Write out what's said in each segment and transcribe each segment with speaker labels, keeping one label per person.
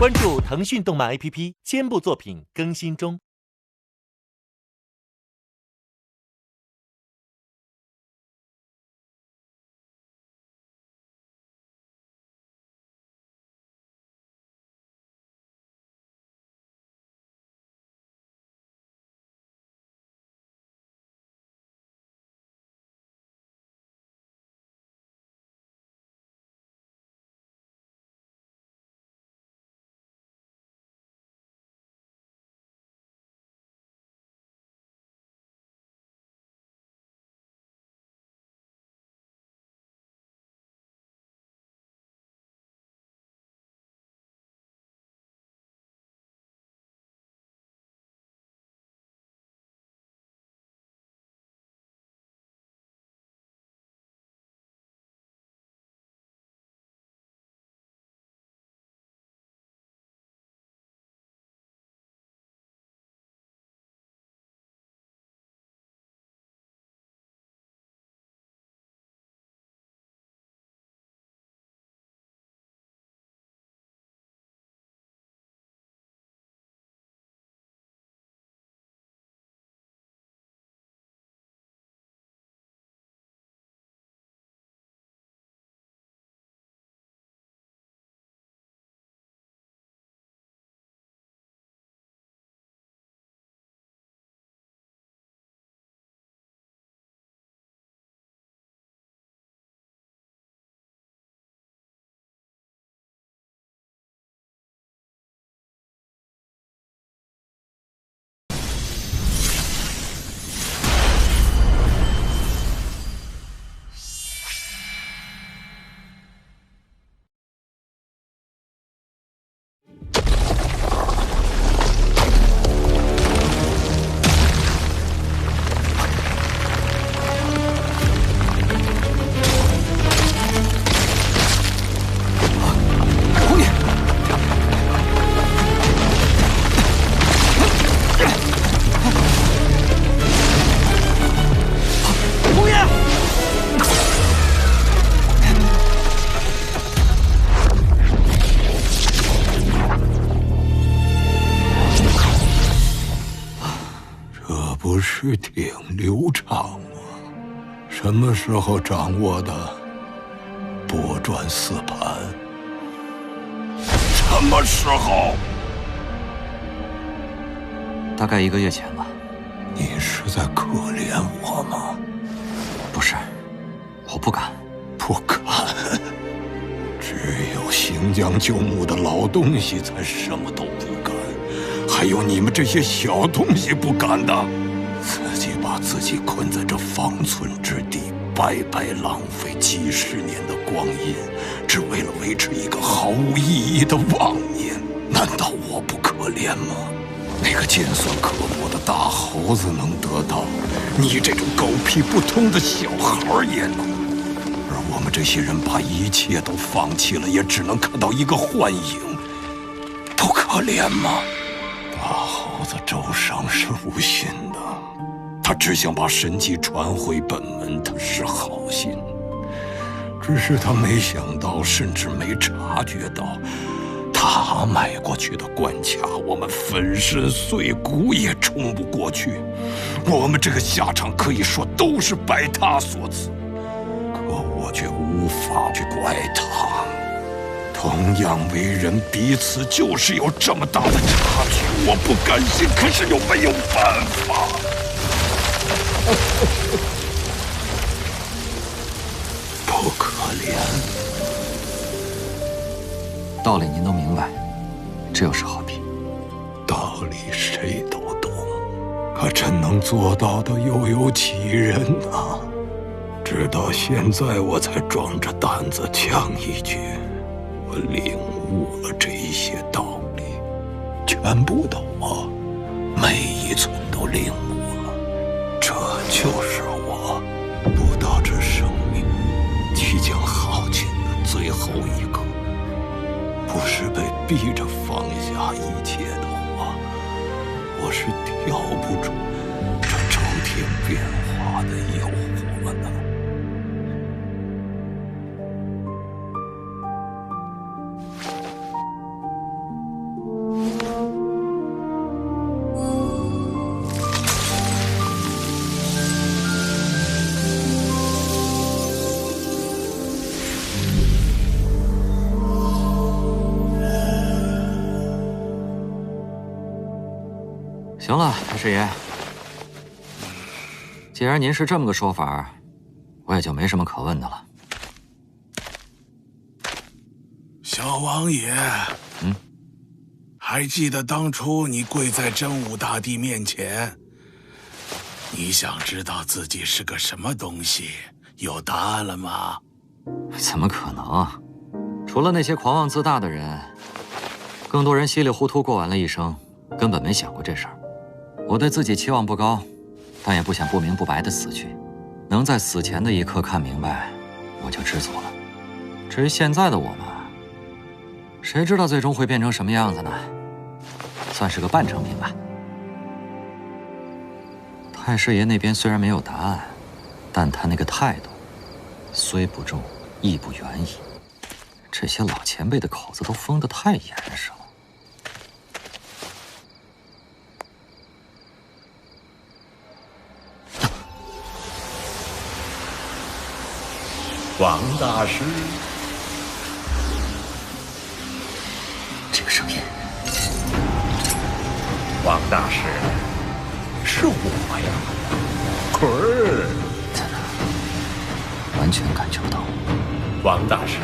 Speaker 1: 关注腾讯动漫 APP， 肩部作品更新中。
Speaker 2: 不是挺流畅吗？什么时候掌握的拨转四盘？什么时候？
Speaker 3: 大概1个月前吧。
Speaker 2: 你是在可怜我吗？
Speaker 3: 不是，我不敢。
Speaker 2: 不敢？只有行将就木的老东西才什么都不敢，还有你们这些小东西不敢的。自己把自己困在这方寸之地，白白浪费几十年的光阴，只为了维持一个毫无意义的妄念。难道我不可怜吗？那个尖酸刻薄的大猴子能得到，你这种狗屁不通的小孩也能。而我们这些人把一切都放弃了，也只能看到一个幻影，不可怜吗？大猴子周商是无心的，他只想把神迹传回本门，他是好心，只是他没想到，甚至没察觉到，他迈过去的关卡，我们粉身碎骨也冲不过去。我们这个下场可以说都是拜他所赐，可我却无法去怪他。同样为人，彼此就是有这么大的差距，我不甘心，可是又没有办法。不可怜，
Speaker 3: 道理您都明白，这有什何必？
Speaker 2: 道理谁都懂，可真能做到的又有几人呢？直到现在，我才壮着胆子讲一句：我领悟了这些道理，全部的我，每一寸都领悟了。这就是我不到这生命即将耗尽的最后一刻，不是被逼着放下一切的我，我是跳不出这周天变化的诱惑的。
Speaker 3: 行了，太师爷，既然您是这么个说法，我也就没什么可问的了。
Speaker 4: 小王爷，还记得当初你跪在真武大帝面前，你想知道自己是个什么东西，有答案了吗？
Speaker 3: 怎么可能？除了那些狂妄自大的人，更多人稀里糊涂过完了一生，根本没想过这事儿。我对自己期望不高，但也不想不明不白的死去。能在死前的一刻看明白，我就知足了。至于现在的我嘛，谁知道最终会变成什么样子呢？算是个半成品吧。太师爷那边虽然没有答案，但他那个态度，虽不忠，亦不远矣。这些老前辈的口子都封得太严实了。
Speaker 5: 王大师，
Speaker 3: 这个声音，
Speaker 5: 王大师，是我呀，坤儿。
Speaker 3: 完全感觉不到。
Speaker 5: 王大师，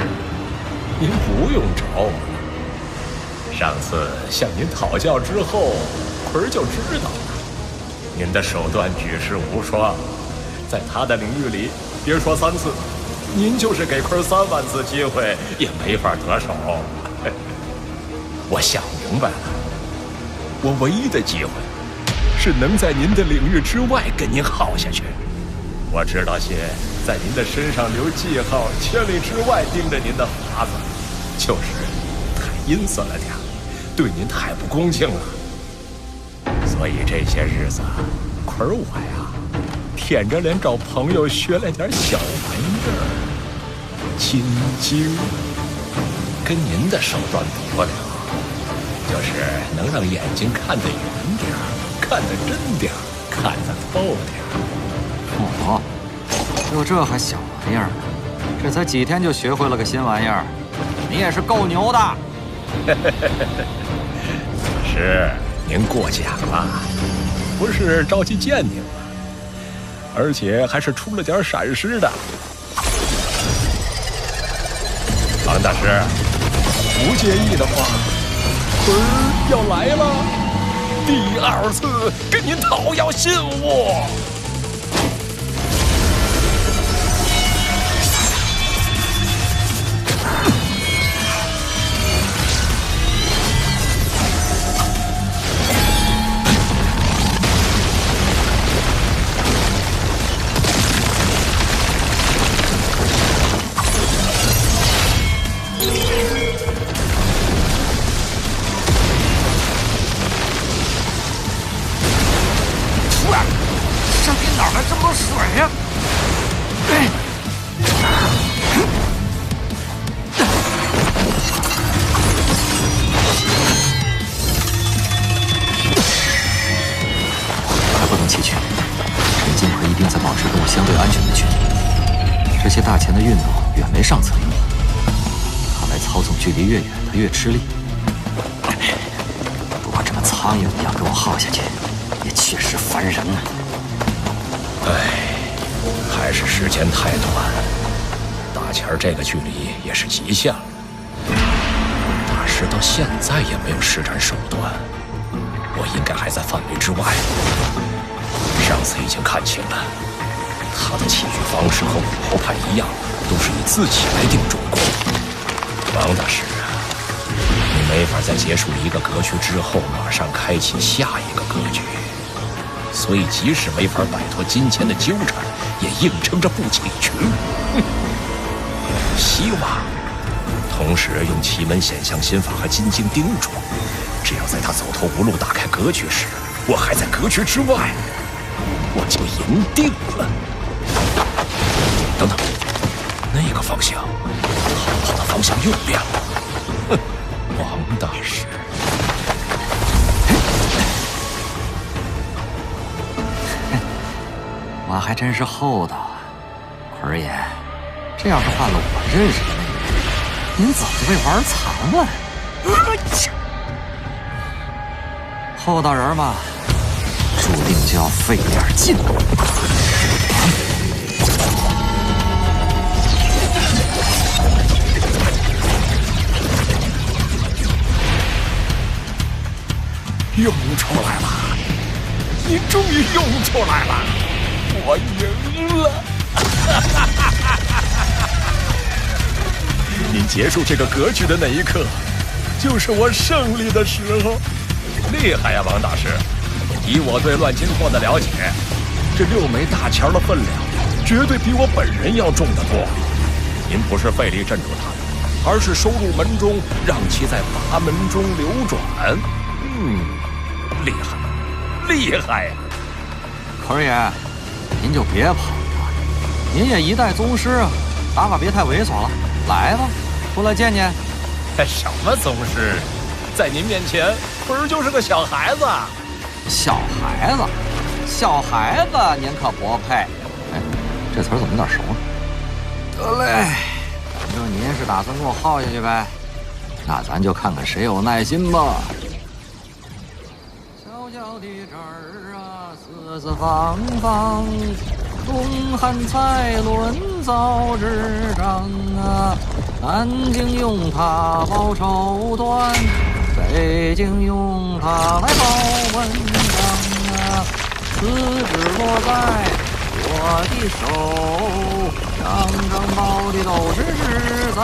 Speaker 5: 您不用找我了。上次向您讨教之后，坤儿就知道了。您的手段举世无双，在他的领域里，别说3次，您就是给坤儿3万次机会也没法得手。我想明白了，我唯一的机会是能在您的领域之外跟您耗下去。我知道些在您的身上留记号、千里之外盯着您的法子，就是太阴森了点，对您太不恭敬了。所以这些日子，坤儿我呀，舔着脸找朋友学来点小玩意儿，金睛，跟您的手段比不了，就是能让眼睛看得远点，看得真点，看得透点。
Speaker 3: 哦，就这还小玩意儿呢？这才几天就学会了个新玩意儿，你也是够牛的。
Speaker 5: 是您过奖了，不是着急见您了，而且还是出了点闪失的。王大师，不介意的话，坤儿要来了，第2次跟您讨要信物。
Speaker 3: 这边哪来这么多水呀？还不能弃权，陈金奎一定在保持跟我相对安全的距离。这些大钱的运动远没上次灵活，看来操纵距离越远，他越吃力。不过这么苍蝇一样给我耗下去，也确实烦人啊。
Speaker 5: 还是时间太短，大钱儿这个距离也是极限了。大师到现在也没有施展手段，我应该还在范围之外。上次已经看清了，他的器具方式和武侯派一样，都是以自己来定主攻。王大师啊，你没法在结束一个格局之后马上开启下一个格局。所以，即使没法摆脱金钱的纠缠，也硬撑着不起去。希望，同时用奇门显象心法和金睛盯住，只要在他走投无路打开格局时，我还在格局之外，我就赢定了。等等，那个方向，他的方向又变了。哼，王大师。
Speaker 3: 我还真是厚道啊，坤儿爷，这要是换了我认识的那个人，您早就被玩残了。厚道人嘛，注定就要费点劲。
Speaker 5: 用出来了！你终于用出来了！我赢了！你结束这个格局的那一刻，就是我胜利的时候。厉害呀，王大师！以我对乱金矿的了解，这6枚大钱的分量，绝对比我本人要重得多。您不是费力镇住他们，而是收入门中，让其在阀门中流转。厉害，厉害呀！
Speaker 3: 可爷，您就别跑了，您也一代宗师，打法别太猥琐了。来吧，出来见见。
Speaker 5: 什么宗师？在您面前，坤儿就是个小孩子。
Speaker 3: 小孩子，小孩子，您可不配。哎，这词儿怎么有点熟呢？得嘞，反正您是打算给我耗下去呗，那咱就看看谁有耐心吧。小小的这儿啊，四四方方，东汉蔡伦造纸张啊，南京用它报绸缎，北京用它来报文章啊，此纸落在我的手，张张报的都是13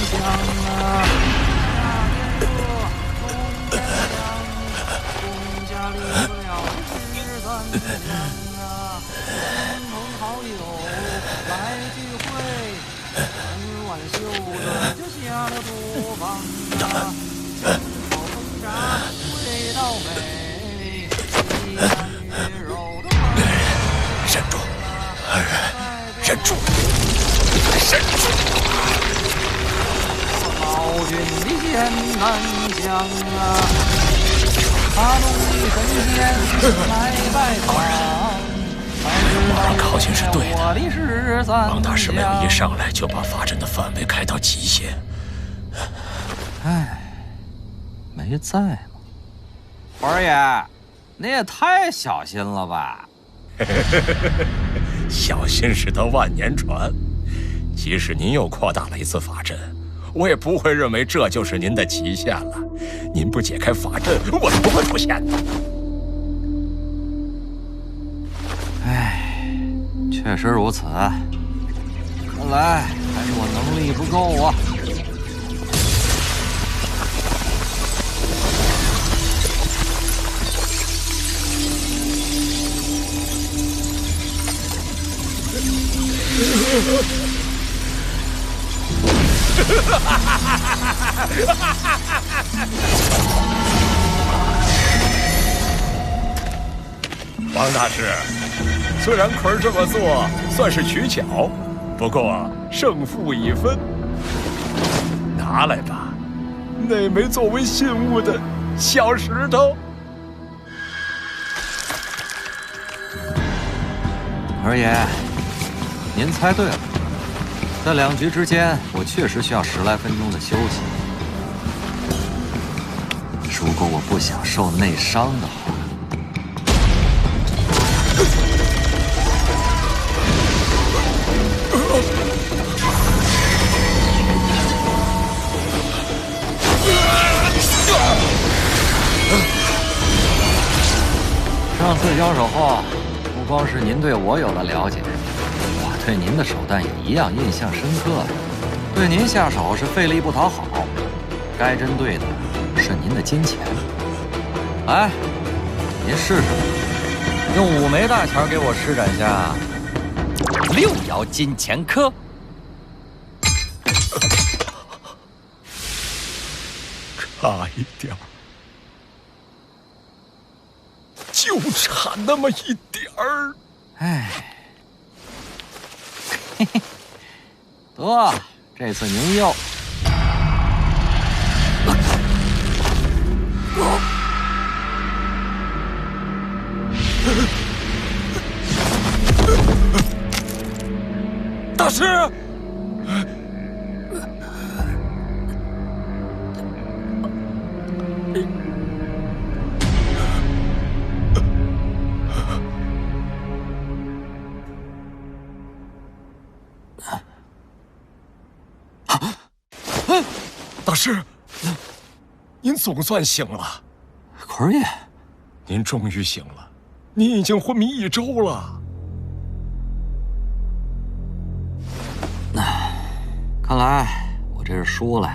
Speaker 3: 项啊。离不了13项啊，亲朋好友来聚会，很晚袖子就下了厨房啊，烤烹炸味道美，鸡鸭鱼肉的
Speaker 5: 忍住，忍住，忍住！
Speaker 3: 老君的艰难将啊！他弄的神仙来拜访，
Speaker 5: 往上靠近是对的。王大师没有一上来就把法阵的范围开到极限。
Speaker 3: 哎，没在吗？官爷，你也太小心了吧！
Speaker 5: 小心驶得万年船。即使您又扩大了一次法阵，我也不会认为这就是您的极限了。您不解开法阵，我是不会出现的。
Speaker 3: 哎，确实如此。看来还是我能力不够啊。
Speaker 5: 王大师，虽然坤儿这么做算是取巧，不过胜负已分。拿来吧，那枚作为信物的小石头。
Speaker 3: 二爷，您猜对了，在2局之间，我确实需要10来分钟的休息。如果我不想受内伤的话，上次交手后，不光是您对我有了了解，我对您的手段也一样印象深刻。对您下手是费力不讨好，该针对的是您的金钱。来，您试试，用5枚大钱给我施展下6爻金钱科。
Speaker 5: 差一点儿。就差那么一点儿。
Speaker 3: 哎，嘿嘿，得，这次您又。
Speaker 5: 大师。大师，您总算醒了。
Speaker 3: 坤儿爷，
Speaker 5: 您终于醒了，您已经昏迷1周了。
Speaker 3: 看来我这是输了。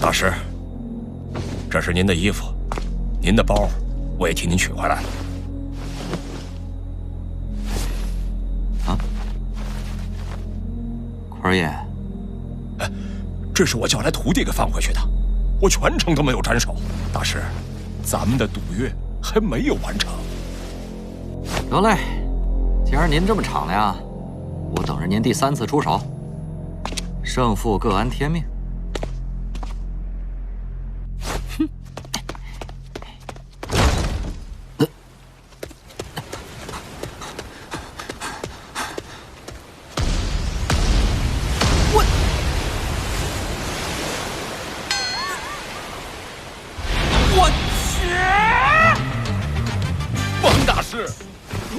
Speaker 5: 大师，这是您的衣服，您的包，我也替您取回来了。
Speaker 3: 啊，坤儿爷，
Speaker 5: 这是我叫来徒弟给放回去的，我全程都没有沾手。大师，咱们的赌约还没有完成。
Speaker 3: 得嘞，既然您这么敞亮，我等着您第3次出手，胜负各安天命。哼！
Speaker 5: 我去！王大师，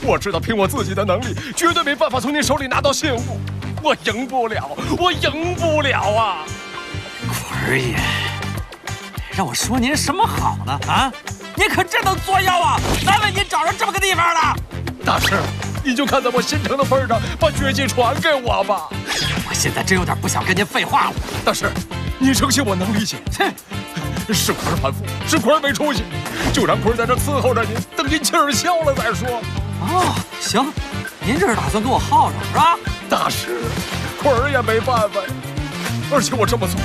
Speaker 5: 我知道凭我自己的能力，绝对没办法从您手里拿到信物，我赢不了，我赢不了啊！
Speaker 3: 坤儿爷，让我说您什么好呢？啊，您可真能作妖啊！难为您找着这么个地方了。
Speaker 5: 大师，你就看在我心诚的份上，把绝技传给我吧。
Speaker 3: 我现在真有点不想跟您废话了。
Speaker 5: 大师，你诚信我能理解。
Speaker 3: 哼，
Speaker 5: 是坤儿反复，是坤儿没出息，就让坤儿在这伺候着您，等您气儿消了再说。
Speaker 3: 哦，行，您这是打算跟我耗上是吧？
Speaker 5: 大师，坤儿也没办法呀。而且我这么做，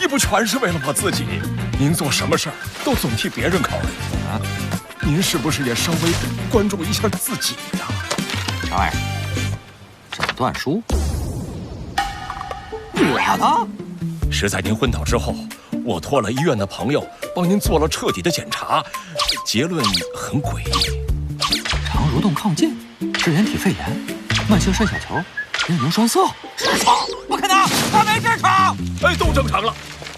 Speaker 5: 也不全是为了我自己。您做什么事儿都总替别人考虑啊。您是不是也稍微关注一下自己呀？
Speaker 3: 啥玩意儿？诊断书？我的？
Speaker 5: 是在您昏倒之后，我托了医院的朋友帮您做了彻底的检查，结论很诡异。
Speaker 3: 肠蠕动亢进，支原体肺炎，慢性肾小球，变凝栓塞，痔疮？不可能，他没痔疮。
Speaker 5: 哎，都正常了，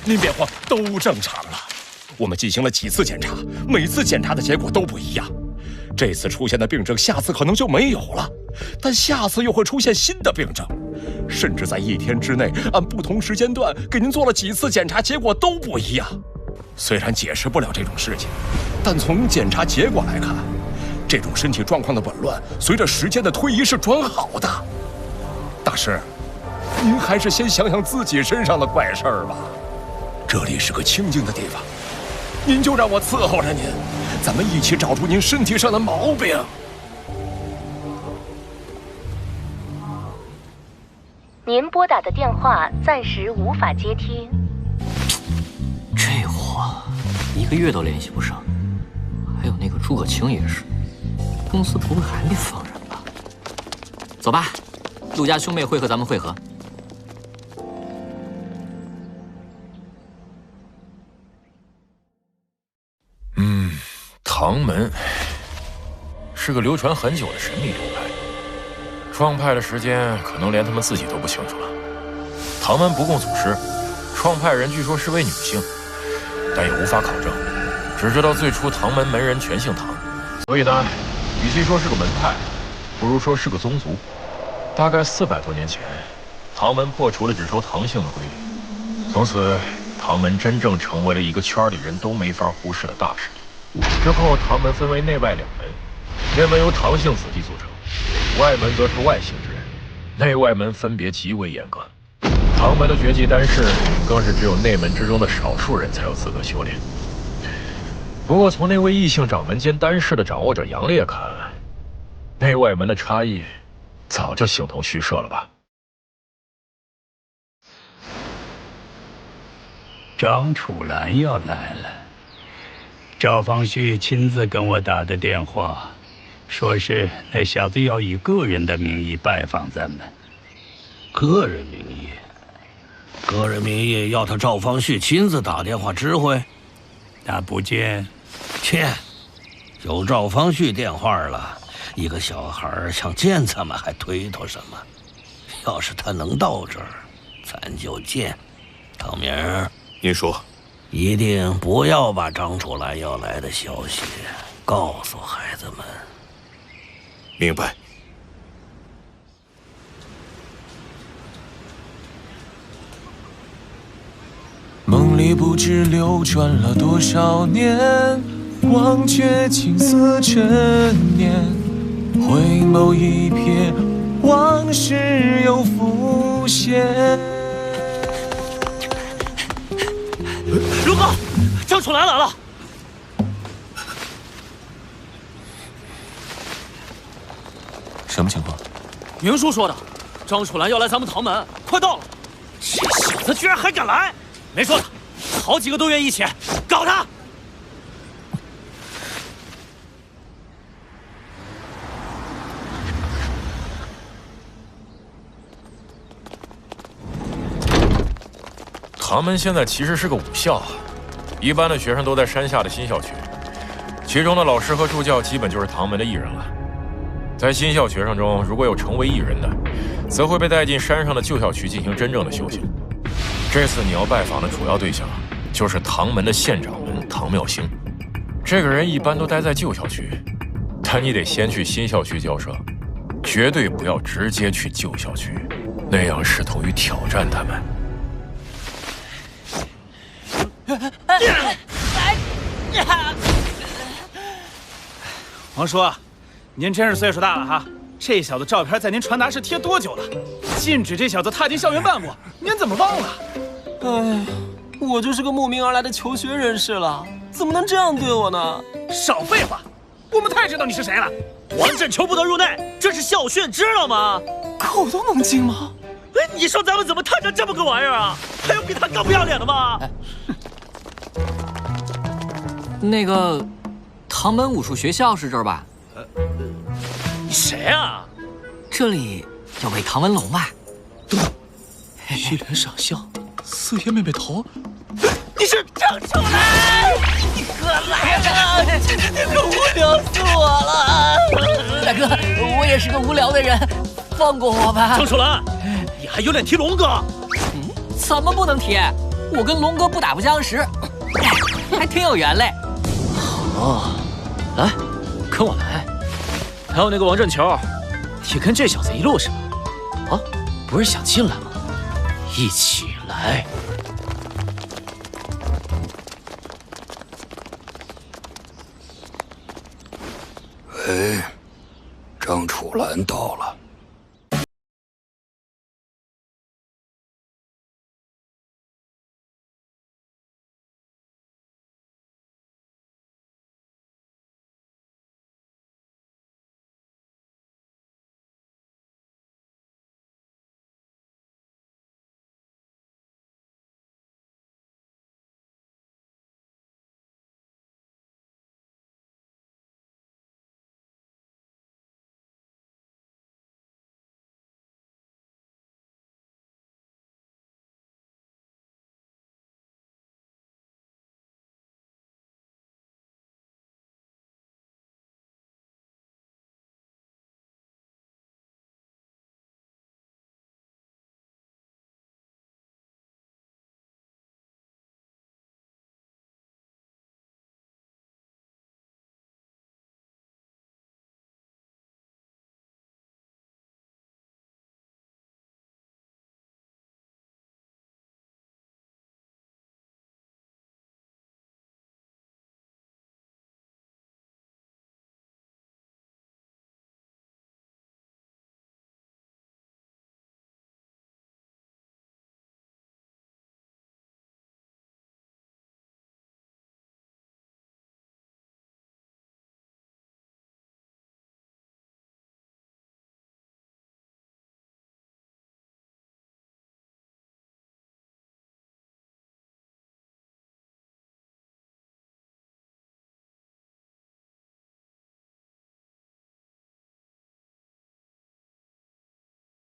Speaker 5: 您别慌，都正常了。我们进行了几次检查，每次检查的结果都不一样。这次出现的病症，下次可能就没有了，但下次又会出现新的病症，甚至在1天之内，按不同时间段给您做了几次检查，结果都不一样。虽然解释不了这种事情，但从检查结果来看，这种身体状况的紊乱，随着时间的推移是转好的。大师，您还是先想想自己身上的怪事儿吧。这里是个清静的地方，您就让我伺候着您，咱们一起找出您身体上的毛病。
Speaker 6: 您拨打的电话暂时无法接听。
Speaker 3: 这货1个月都联系不上，还有那个诸葛青也是，公司不会还没放人吧？走吧，陆家兄妹会和咱们会合。
Speaker 7: 唐门是个流传很久的神秘流派，创派的时间可能连他们自己都不清楚了。唐门不供祖师，创派人据说是位女性，但也无法考证，只知道最初唐门门人全姓唐，所以呢，与其说是个门派，不如说是个宗族。大概400多年前，唐门破除了只收唐姓的规律，从此唐门真正成为了一个圈里人都没法忽视的大势力。之后，唐门分为内外2门，内门由唐姓子弟组成，外门则是外姓之人，内外门分别极为严格。唐门的绝技丹式，更是只有内门之中的少数人才有资格修炼。不过，从那位异姓掌门兼丹式的掌握者杨烈看，内外门的差异早就形同虚设了吧？
Speaker 8: 张楚岚要来了。赵方旭亲自跟我打的电话，说是那小子要以个人的名义拜访咱们。
Speaker 9: 个人名义？个人名义要他赵方旭亲自打电话知会？
Speaker 8: 那不见。
Speaker 9: 切，有赵方旭电话了，一个小孩想见咱们还推脱什么？要是他能到这儿，咱就见。唐明，
Speaker 2: 您说。
Speaker 9: 一定不要把张楚岚要来的消息告诉孩子们。
Speaker 2: 明白。
Speaker 10: 也不知流转了多少年，忘却青涩陈年，回眸一瞥，往事又浮现。
Speaker 11: 如哥，张楚岚来了。
Speaker 10: 什么情况？
Speaker 11: 明叔说的，张楚岚要来咱们唐门，快到了。这小子居然还敢来！没说他，好几个都愿意一起搞他。
Speaker 7: 唐门现在其实是个武校，一般的学生都在山下的新校区，其中的老师和助教基本就是唐门的艺人了。在新校学生中，如果有成为艺人的，则会被带进山上的旧校区进行真正的修行。这次你要拜访的主要对象，就是唐门的县掌门唐妙兴。这个人一般都待在旧校区，但你得先去新校区交涉，绝对不要直接去旧校区，那样视同于挑战他们。
Speaker 11: 王叔，您真是岁数大了哈！这小子照片在您传达室贴多久了？禁止这小子踏进校园半步，您怎么忘了？
Speaker 10: 哎，我就是个慕名而来的求学人士了，怎么能这样对我呢？
Speaker 11: 少废话，我们太知道你是谁了。王振秋不得入内，这是校训，知道吗？
Speaker 10: 口都能进吗？
Speaker 11: 哎，你说咱们怎么摊上这么个玩意儿啊？还有比他更不要脸的吗？
Speaker 3: 那个，唐门武术学校是这儿吧？
Speaker 11: 你谁啊？
Speaker 3: 这里有位唐文龙吧？
Speaker 10: 一脸傻笑，四爷妹妹头。
Speaker 11: 你是张楚岚，你可来了！你可无聊死我了！
Speaker 3: 大哥，我也是个无聊的人，放过我吧。
Speaker 11: 张楚岚，你还有脸提龙哥？
Speaker 3: 怎么不能提？我跟龙哥不打不相识，还挺有缘嘞。
Speaker 11: 哦，来，跟我来。还有那个王振球，也跟这小子一路上。啊，不是想进来吗？一起来。
Speaker 2: 喂，张楚岚到了。